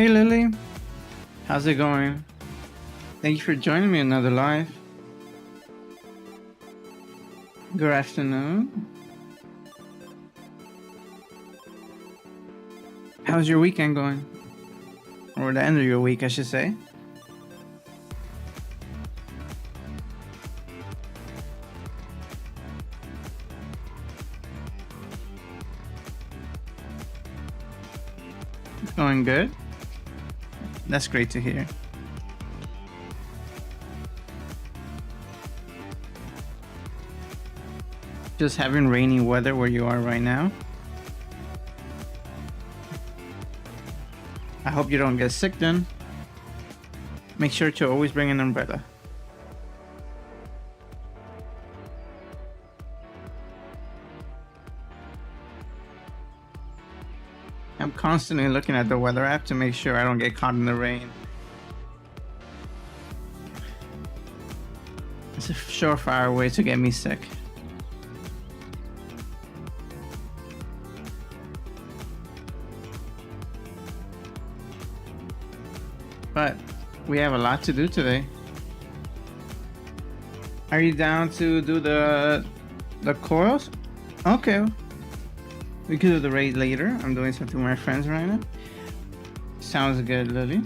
Hey Lily, how's it going? Thank you for joining me another live. Good afternoon. How's your weekend going? Or the end of your week, I should say. It's going good. That's great to hear. Just having rainy weather where you are right now. I hope you don't get sick then. Make sure to always bring an umbrella. I'm constantly looking at the weather app to make sure I don't get caught in the rain. It's a surefire way to get me sick. But we have a lot to do today. Are you down to do the coils? Okay. We could do the raid later. I'm doing something with my friends right now. Sounds good, Lily.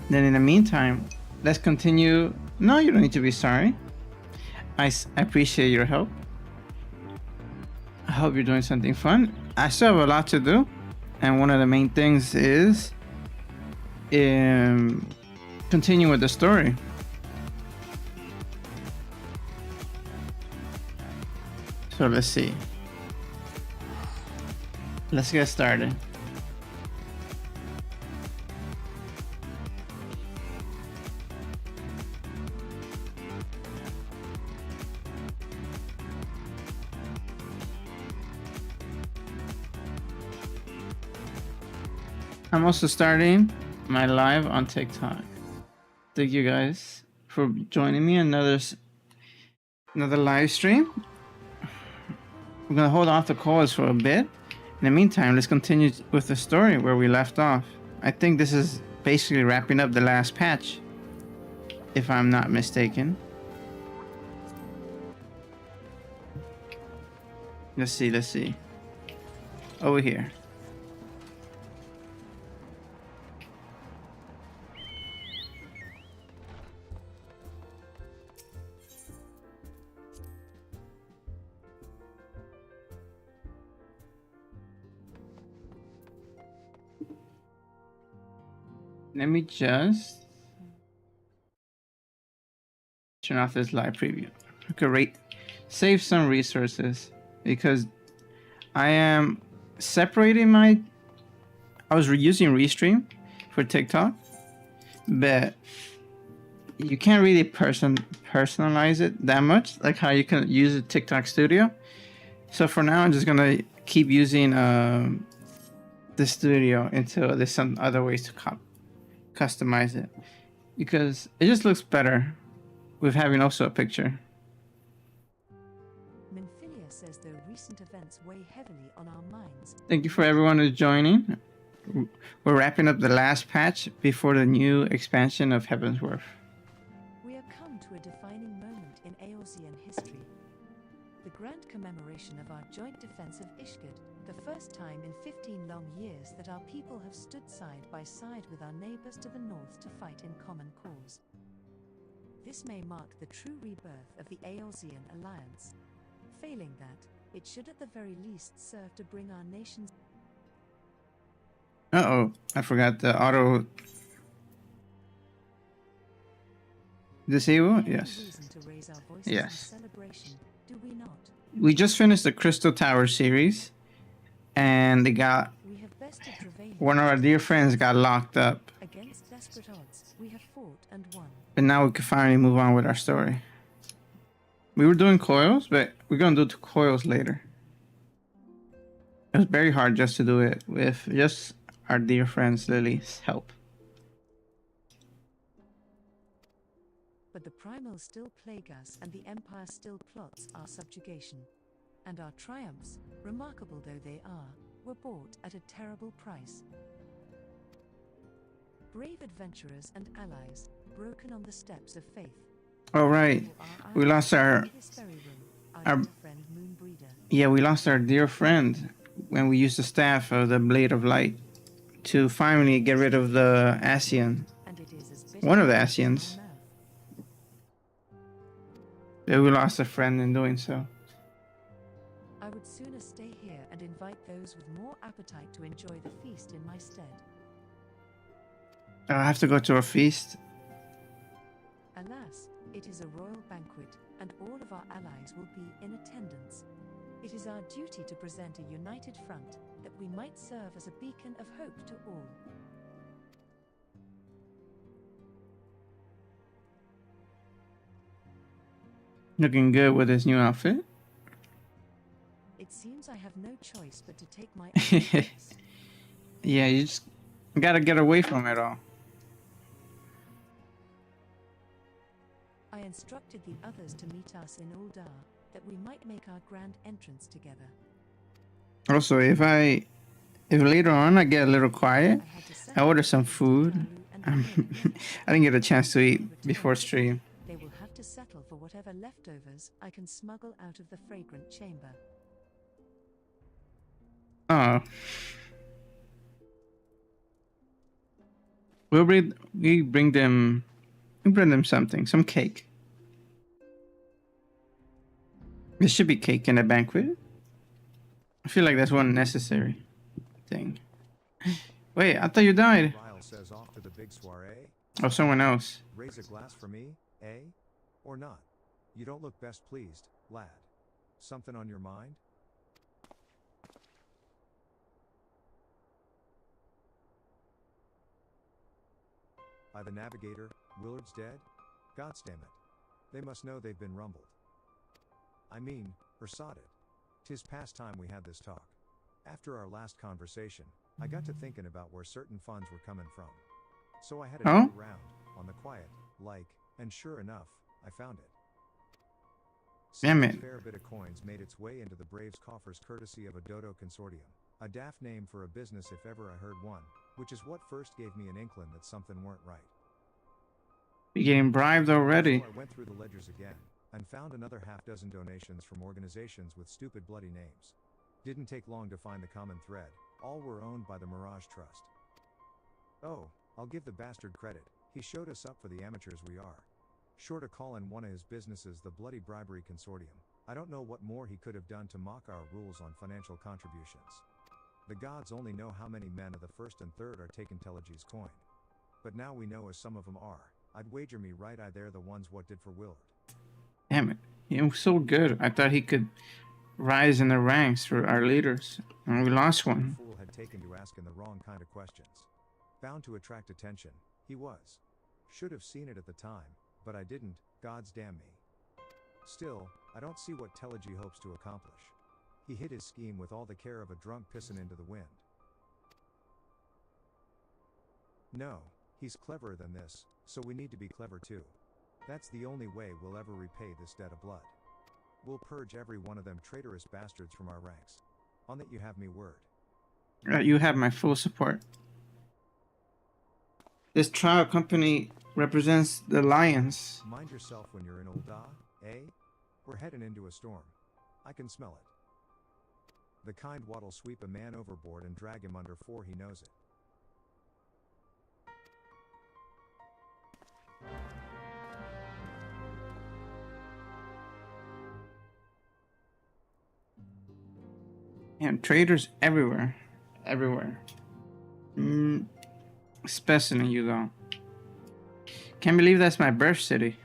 Then in the meantime, let's continue. No, you don't need to be sorry. I appreciate your help. I hope you're doing something fun. I still have a lot to do. And one of the main things is continue with the story. So let's see. Let's get started. I'm also starting my live on TikTok. Thank you guys for joining me. Another live stream. We're gonna hold off the calls for a bit. In the meantime, let's continue with the story where we left off. I think this is basically wrapping up the last patch, if I'm not mistaken. Let's see. Over here. Let me just turn off this live preview. Okay, save some resources because I am separating I was using Restream for TikTok, but you can't really personalize it that much, like how you can use a TikTok Studio. So for now, I'm just gonna keep using the studio until there's some other ways to customize it, because it just looks better with having also a picture. Minfilia says the recent events weigh heavily on our minds. Thank you for everyone who's joining. We're wrapping up the last patch before the new expansion of Heavensworth. We have come to a defining moment in Eorzean history. The grand commemoration of our joint defense of Ishgard, the first time in 15 long years that our people have stood side by side with our neighbors to the north to fight in common cause. This may mark the true rebirth of the Eorzean alliance. Failing that, it should at the very least serve to bring our nations... Uh-oh, I forgot the auto disable. Yes. Yes. Do we not? We just finished the Crystal Tower series, and they got one of our dear friends got locked up. Against desperate odds, we have fought and won. But now we can finally move on with our story. We were doing coils, but we're gonna do coils later. It was very hard just to do it with just our dear friends Lily's help. But the primals still plague us, and the Empire still plots our subjugation. And our triumphs, remarkable though they are, were bought at a terrible price. Brave adventurers and allies, broken on the steps of faith. All right, we lost our our dear friend Moonbreeder. yeah, we lost our dear friend when we used the staff of the Blade of Light to finally get rid of the Asian, And it is as bitter one of the as in my Asians. mouth. But we lost a friend in doing so. I would sooner stay here and invite those with more appetite to enjoy the feast in my stead. I'll have to go to a feast. Alas, it is a royal banquet, and all of our allies will be in attendance. It is our duty to present a united front, that we might serve as a beacon of hope to all. Looking good with his new outfit. It seems I have no choice but to take my own place. Yeah, you just gotta get away from it all. I instructed the others to meet us in Uldar, that we might make our grand entrance together. Also, if later on I get a little quiet, I had to I settle order some food. Daru and Flynn. I didn't get a chance to eat before stream. They will have to settle for whatever leftovers I can smuggle out of the fragrant chamber. Oh. We bring them something, some cake. There should be cake in a banquet. I feel like that's one necessary thing. Wait, I thought you died. Vile says off to the big soiree. Oh, someone else. Raise a glass for me, eh? Or not? You don't look best pleased, lad. Something on your mind? By the navigator, Willard's dead? Goddamn it. They must know they've been rumbled. I mean, or sodded. 'Tis past time we had this talk. After our last conversation, I got to thinking about where certain funds were coming from. So I had a Oh? dig around, on the quiet, and sure enough, I found it. Damn Seems it. a fair bit of coins made its way into the Braves' coffers courtesy of a Dodo consortium. A daft name for a business if ever I heard one, which is what first gave me an inkling that something weren't right. You're getting bribed already. So I went through the ledgers again, and found another half-dozen donations from organizations with stupid bloody names. Didn't take long to find the common thread, all were owned by the Mirage Trust. Oh, I'll give the bastard credit, he showed us up for the amateurs we are. Short of calling one of his businesses the Bloody Bribery Consortium, I don't know what more he could have done to mock our rules on financial contributions. The gods only know how many men of the first and third are taking Telegi's coin. But now we know as some of them are. I'd wager me right eye they're the ones what did for Willard. Damn it. He was so good. I thought he could rise in the ranks for our leaders. And we lost one. The fool had taken to asking the wrong kind of questions. Bound to attract attention, he was. Should have seen it at the time, but I didn't, gods damn me. Still, I don't see what Telegy hopes to accomplish. He hid his scheme with all the care of a drunk pissing into the wind. No, he's cleverer than this, so we need to be clever too. That's the only way we'll ever repay this debt of blood. We'll purge every one of them traitorous bastards from our ranks. On that you have me word. You have my full support. This trial company represents the Lions. Mind yourself when you're in Ul'dah, eh? We're heading into a storm. I can smell it. The kind what'll sweep a man overboard and drag him under 'fore he knows it. And traders everywhere. Everywhere. Especially in Udon. Can't believe that's my birth city.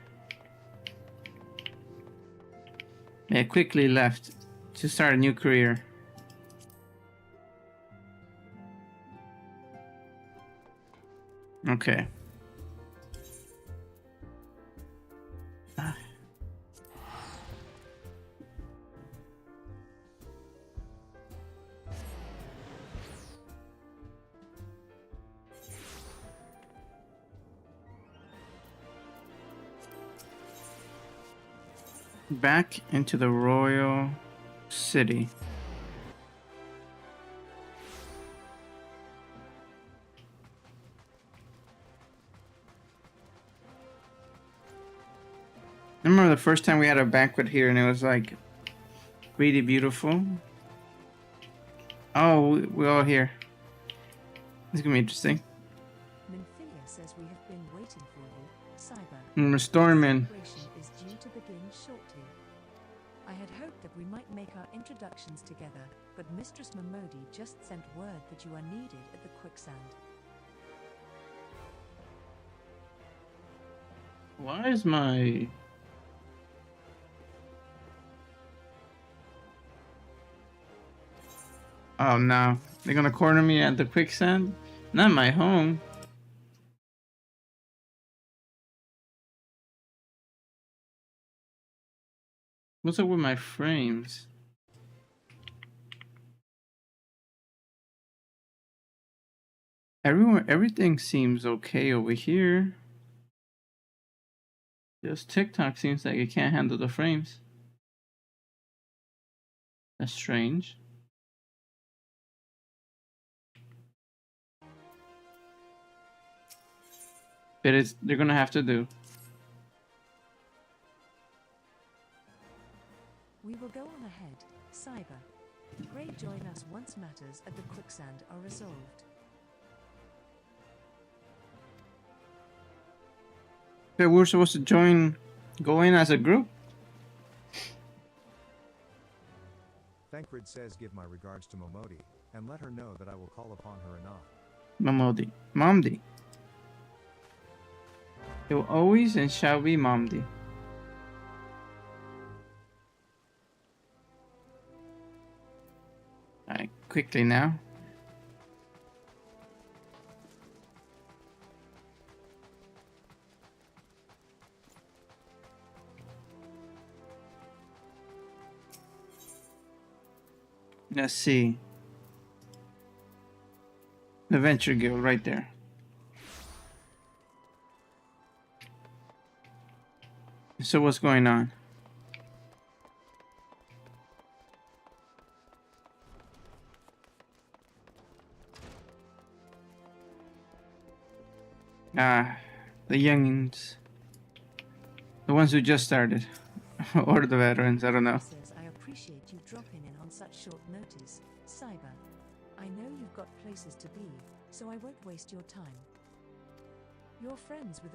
Yeah, quickly left to start a new career. Okay. Back into the royal city. I remember the first time we had a banquet here, and it was like really beautiful. Oh, we're all here. It's gonna be interesting. Minfilia says we have been waiting for you, Cyber. Stormin. Celebration is due to begin shortly. I had hoped that we might make our introductions together, but Mistress Momodi just sent word that you are needed at the quicksand. Why is my... Oh no, they're gonna corner me at the quicksand? Not my home. What's up with my frames? Everything seems okay over here. Just TikTok seems like it can't handle the frames. That's strange. But they're gonna have to do. We will go on ahead, Cyber. Pray join us once matters at the quicksand are resolved. Okay, we're supposed to go in as a group? Thancred says give my regards to Momodi, and let her know that I will call upon her anon. Momodi. Momdi. It will always and shall be Momdi. Alright, quickly now. Let's see. The Venture Guild right there. So what's going on? The youngins. The ones who just started. Or the veterans, I don't know. Says I appreciate you dropping in on such short notice, Cyber. I know you've got places to be, so I won't waste your time. You're friends with